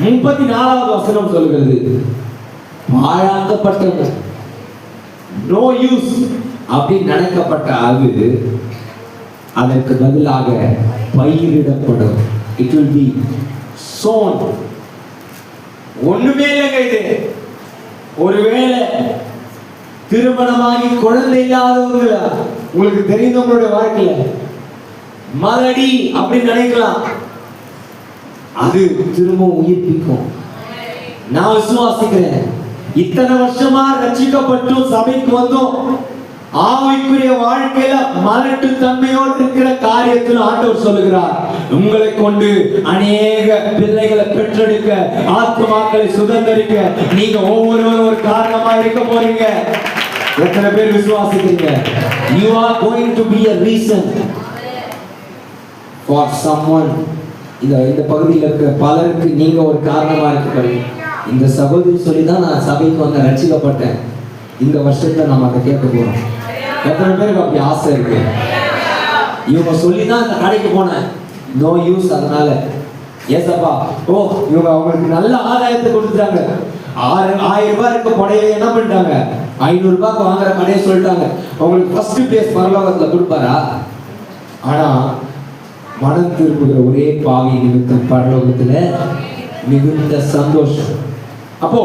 34வது வசனம் சொல்கிறது, பாழாக்கப்பட்டது, no use அப்படின்னு நினைக்கப்பட்ட அது அதற்கு பதிலாக பயிரிடப்படும். It will be sown. ஒண்ணுமே இல்லைங்க இது. ஒருவேளை திருமணமாகி குழந்தை இல்லாதவங்கள உங்களுக்கு தெரிந்தவங்களுடைய வாழ்க்கையில மலடி அப்படின்னு நினைக்கலாம், அது திரும்ப உயிர்ப்பிக்கும். நான் விசுவாசிக்கிறேன், இத்தனை வருஷமா ரட்சிக்கப்பட்டும் சபைக்கு வந்தோம், ஆவிக்குரிய வாழ்க்கையில மலட்டு தன்மையோடு இருக்கிற காரியத்தில் ஆண்டவர் சொல்லுகிறார், உங்களை கொண்டு அநேக பிள்ளைகளை பெற்றெடுக்க, ஆத்துமாக்களை சுதந்தரிக்க நீங்க ஒவ்வொருவரும் ஒரு காரணமா இருக்க போறீங்க. எத்தனை பேர் விசுவாசிக்கிறீங்க? You are going to be a reason for someone. இந்த பகுதியில் இருக்கிற பலருக்கு நீங்க ஒரு காரணமா இருக்க போறீங்க. இந்த சகோதரி சொல்லிதான் நான் சபைக்கு வந்து ரட்சிக்கப்பட்டேன். இந்த வருஷத்துல நம்ம அதை கேட்க போறோம். எத்தனை பேருக்கு அப்படி ஆசை இருக்கு? இவங்க சொல்லிதான் இந்த கடைக்கு போனேன், நோ யூஸ், அதனால ஏசப்பா ஓ இவங்க அவங்களுக்கு நல்ல ஆதாயத்தை கொடுத்துட்டாங்க. 1000 ரூபாய் இருக்க புடையை என்ன பண்ணிட்டாங்க, 500 ரூபாய்க்கு வாங்குற கடையை சொல்லிட்டாங்க, அவங்களுக்கு ஃபர்ஸ்ட் பிளேஸ் பரலோகத்துல கொடுப்பாரா? ஆனா மனம் திரும்புகிற ஒரே பாவி நிமித்தம் பரலோகத்துல மிகுந்த சந்தோஷம். அப்போ